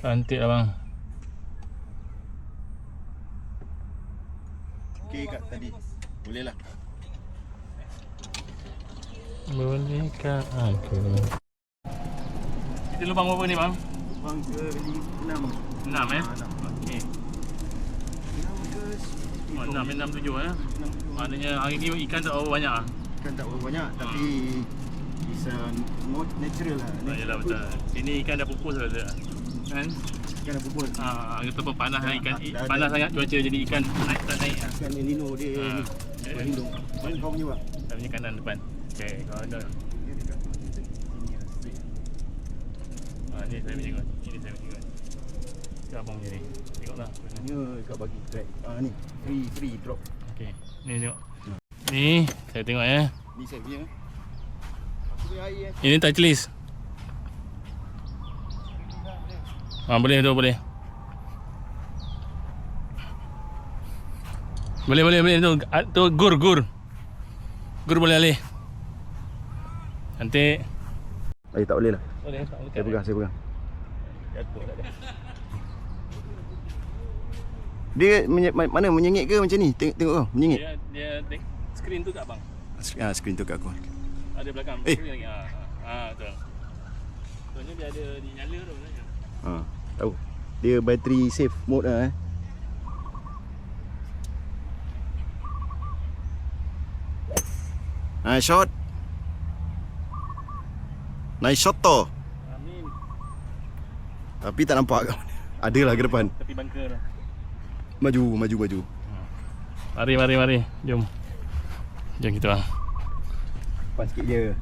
Cantik lah bang. Okey kat tadi. Boleh lah. Bolehkah aku? Kita lubang berapa ni bang? Lubang ke 6. 6 eh? 6. Okey. 6 ke 6, 6, 7 eh? Maknanya hari ni ikan tak berapa banyak lah? Ikan tak berapa banyak tapi it's more natural lah. Oh, yelah betul. Sini ikan dah pupus lah kan? Ikan dah pupus. Ataupun panas kan ikan dah panas sangat cuaca jadi ikan naik tak naik lah. Ikan El Nino dia ni. Berlindung. Mana kau punya bang? Saya punya kanan depan. Okey, kalau ada. Dia dekat sini lah, straight. Ni saya punya kot. Ini saya punya kot. Itu abang punya ni. Tengoklah. Dia dekat bagi track. Ni free drop. Okey. Ni tengok. Ni saya tengok ya. Ni saya punya. Aku punya air Ini touch list. Boleh tu boleh. Boleh tu gur. Gur boleh alih. Nanti air tak boleh lah. boleh tak boleh. Saya pegang. Jatuh tak ada. Dia mana menyengit ke macam ni? Tengok kau, menyengit. Dia skrin tu kat abang. Skrin tu kat aku. Ada belakang skrin lagi. Betul. Sebenarnya dia ada di nyala tu sebenarnya. Tahu. Dia battery safe mode lah Shot. Nice shot tu. Amin. Tapi tak nampak kau. Adalah ke depan. Tepi bunker tu. Maju. Mari. Jom kita bang. Depan sikit je.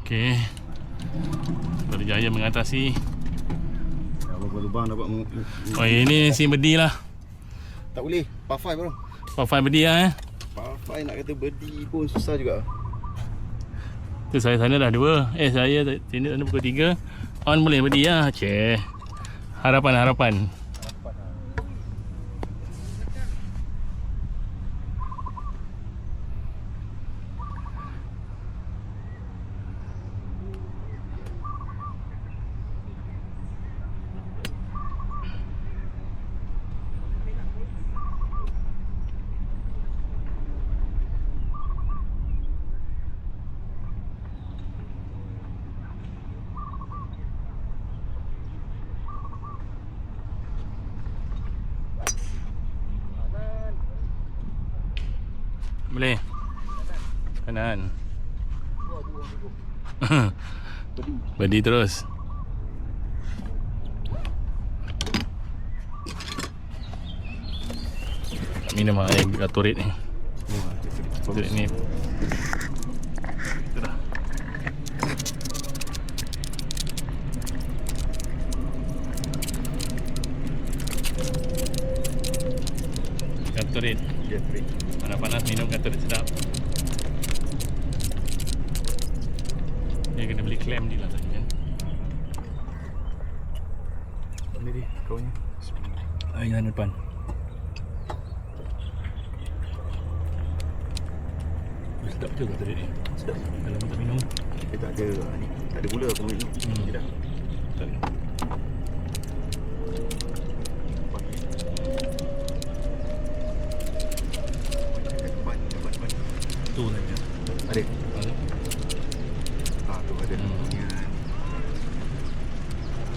Okey. Berjaya mengatasi. Berapa lubang dapat Oh ini si bedi lah. tak boleh. Par 5 bro. Par 5 bedi lah Par 5 nak kata bedi pun susah juga. Tu saya sana dah 2. Saya sini sana pukul 3. On boleh bedi lah. Harapan. Boleh. Kanan. Bedi terus. Minum air Gatorade ni. Gatorade ni. Itu dah. Gatorade. Panas-panas minum Gatorade sedap. Dia kena beli klem ni lah tadi kan. Boleh dia kau ni. Air sana depan. Sedap betul Gatorade ni. Sedap. Kalau tak minum Dia tak ada ni. Tak ada gula aku minum. Tidak. tak minum. Tu saja. Ada. Tu ada.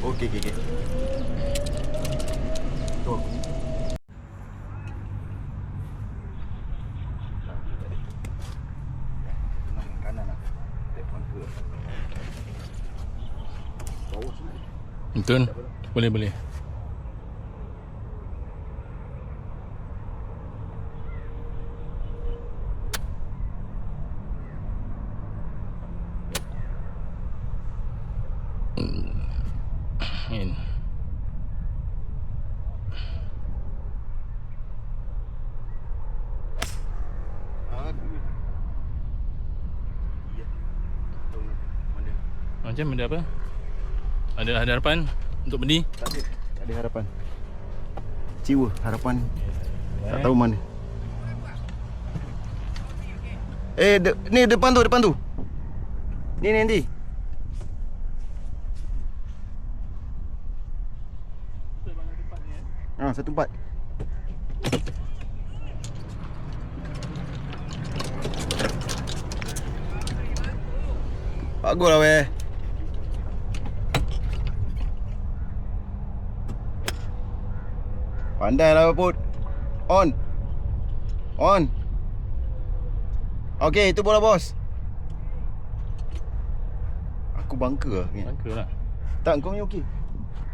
Okey. Tu. Kanan lah. Depan ke. Bawah semua. Betul? Boleh. In. Macam benda apa? Ada harapan untuk bedi? Tak ada harapan. Ciwa harapan. Tak tahu mana. Ni depan tu. Ni nanti. 14. Bagus lah weh. Pandai lah Put. On. On. Okey, itu bola bos. Aku bunker lah kan. Bunker lah. Tak, kau punya okey.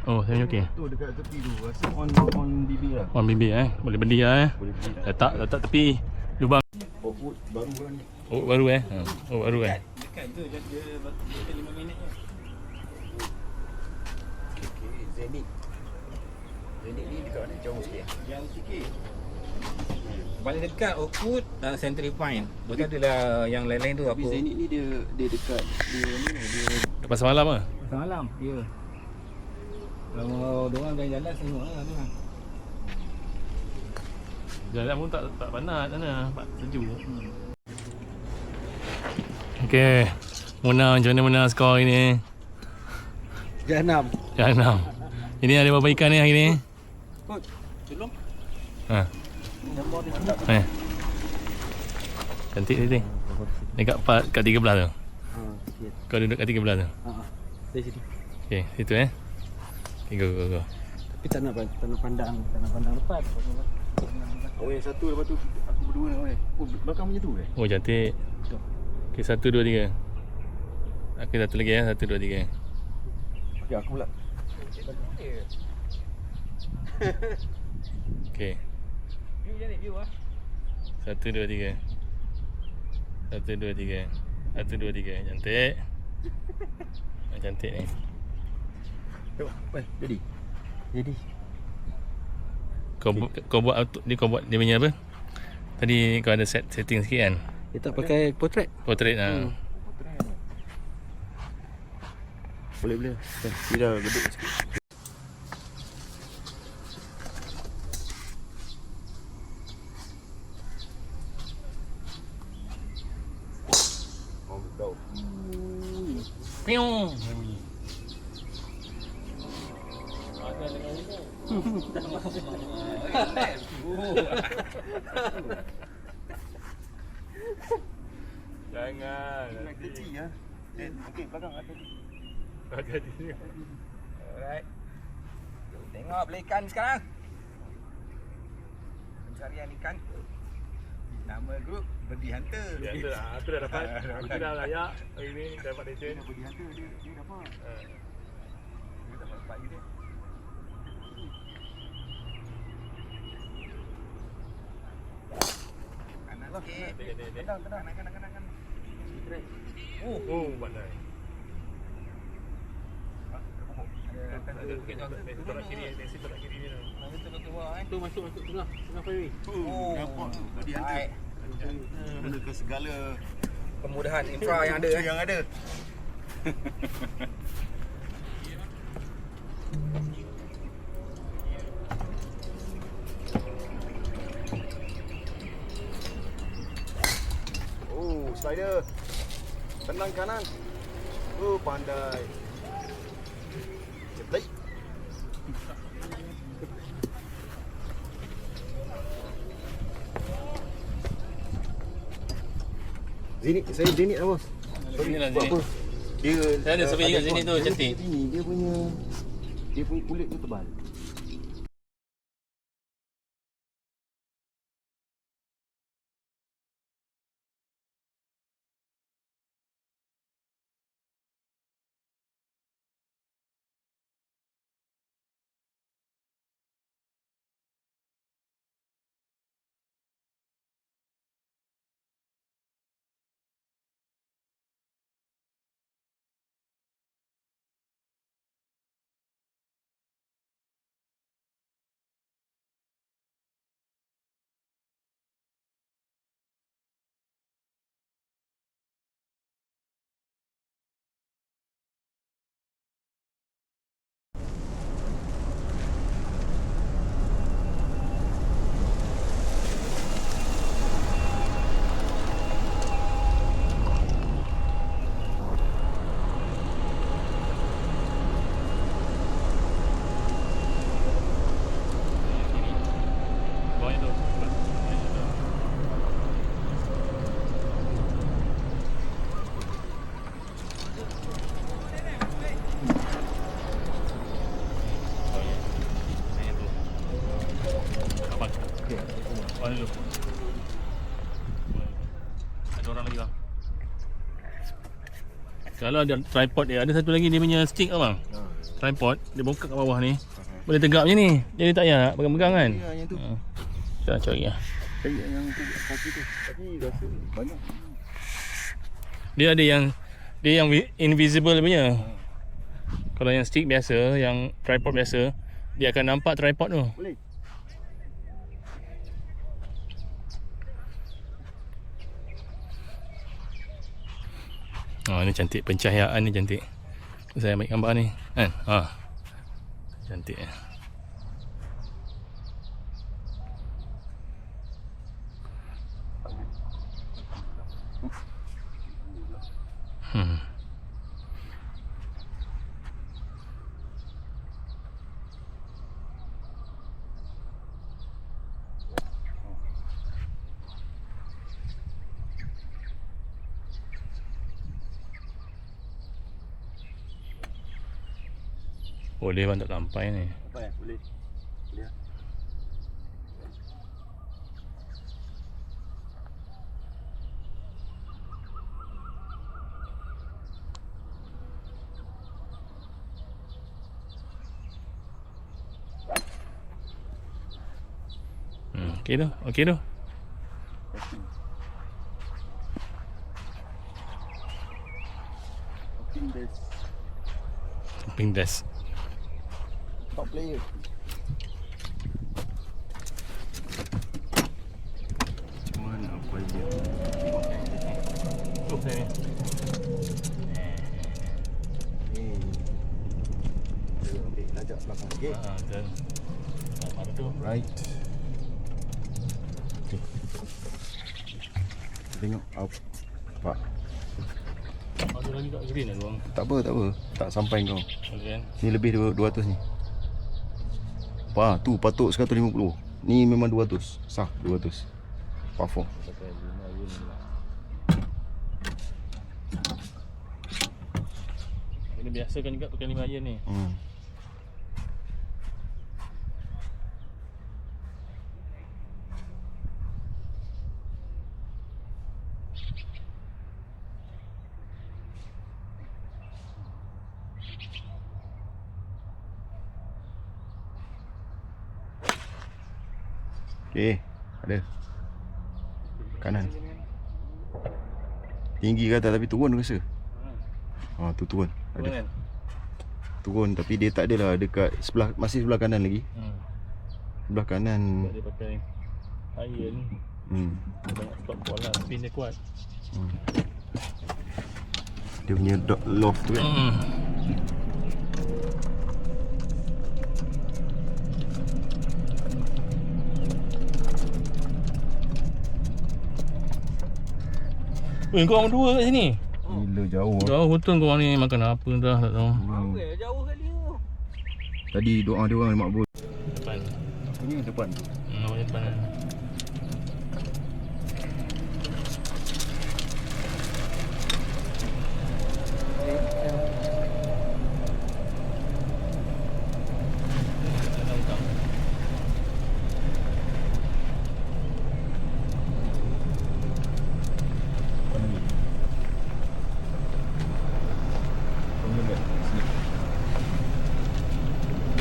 Oh, saya okey. Tu dekat tepi tu. Rasa on BB lah. On bibi boleh beli lah Boleh beli lah. Letak tepi lubang. Oh, Put baru lah ni. Oh, baru Oh, baru Dekat tu dia 5 minit je. Okey, Zenit. Zenit ni dekat mana? Jauh sikit. Yang sikit. Paling dekat Oakwood, Century Point. Lepas tu adalah yang lain-lain tu apa? Tapi Zenit ni dia dekat dia ni dia Lepas semalam lah. Malam, ya. Kalau diorang jalan-jalan tengok lah tu kan. Jalan pun tak panas sana. Sejuk. Okey. Muna macam mana Muna skor hari ni? Jahanam. Jahanam. Ini ada berapa ikan ni hari ni? Kot, belum? Ha. Cantik. Dekat 13 tu. Sikit. Kau duduk kat 13 tu. Dari situ. Okey, situ Okay, go. Tapi tak nak pandang depan. Oh, yang satu lepas tu aku berdua nak weh. Oh, belakang punya tu weh. Oh, cantik. Okey, 1 2 3. Okey, satu lagi 1 2 3. Okey, aku pula. Okey. View je ni, view ah. 1 2 3. 1 2 3. 1 2 3. Cantik. Cantik ni. Tengok, weh, jadi. Kau buat ni, kau buat dia punya apa? Tadi kau ada setting sikit kan? Dia tak pakai portrait. Portrait lah. Boleh. Dia dah geduk sikit. Oh, betul. Piung. Jangan. Kecil ya. Okey, belakang ada. Hati-hati ni. Alright. Tengok beli ikan sekarang. Pencarian ikan. Nama grup Berdi Hunter. Ya, tu dah. Aku dah dapat. Aku dah layak. Hari ni dapat lesen. Bagi hantar dia dapat. Dia tak dapat gitu. Kanan sikit. Tenang. Kanan. Oh, pandai. Tolak kiri ni tu. Tu masuk tengah fairway. Dapat tu. Bagi hantar. Gunakan segala Kemudahan infra yang ada yang ada. Oh, spider. Tenang kanan. Oh, pandai. Cepat. Zenit, saya Zenit lah bos. Inilah Buat Zenit. apa? Dia Saya ada survey ingat Zenit tu cantik. Dia punya kulit tu tebal. Kalau ada tripod dia, ada satu lagi dia punya stick abang. Tripod, dia bongkak kat bawah ni. Boleh tegak macam ni. Jadi tak payah nak pegang-pegang kan. Ya, yang tu. Kita cari lah. Cari yang tu kaki tu. Tapi rasa banyak. Dia ada yang invisible punya. Kalau yang stick biasa, yang tripod biasa, dia akan nampak tripod tu. Boleh. Ni cantik, pencahayaan ni cantik. Saya ambil gambar ni kan. Cantik. Boleh bang, tak sampai ni. Apa ya? Boleh. Boleh. Okey tu, okey tu. Ping desk. Top player. Cuman apa dia? Tu saya ni. Kita ambil lajak belakang sikit. Dan mana tu? Right. Okay. Tengok up. Pak. Ada lagi kat green lah bang. Tak apa, tak apa. Tak sampai kau. Okey kan. Ni lebih 200 ni. Tu patut 150. Ni memang 200. Sah 200. Parfum. Pakai 5 yen lah. Ini biasa kan juga pakai 5 yen ni. Okey, ada. Kanan. Tinggi ke atas tapi turun rasa. Tu turun. Ada. Kan? Turun tapi dia tak adalah dekat sebelah, masih sebelah kanan lagi. Sebelah kanan. Dia pakai iron. Banyak spot bola, spin dia kuat. Dia punya loft tu kan. Kau orang dua kat sini. Gila jauh. Jauh betul kau orang ni, makan apa dah tak tahu. Jauh kali tu. Tadi doa dia orang makbul. Depan. Ini depan. Namanya depan.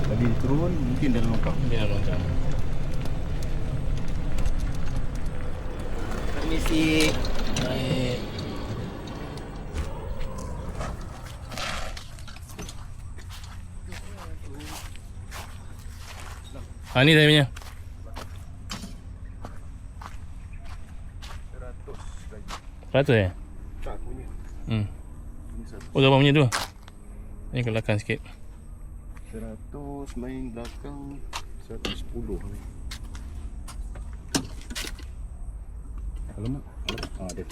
Tadi turun mungkin dalam longkang. Mungkin dalam longkang. Permisi. Baik. Ni saya punya. 100 ya? Tak punya. Ini Oh, abang punya tu. Ni kelakar sikit. 100 main belakang 110. Alamak. Ada.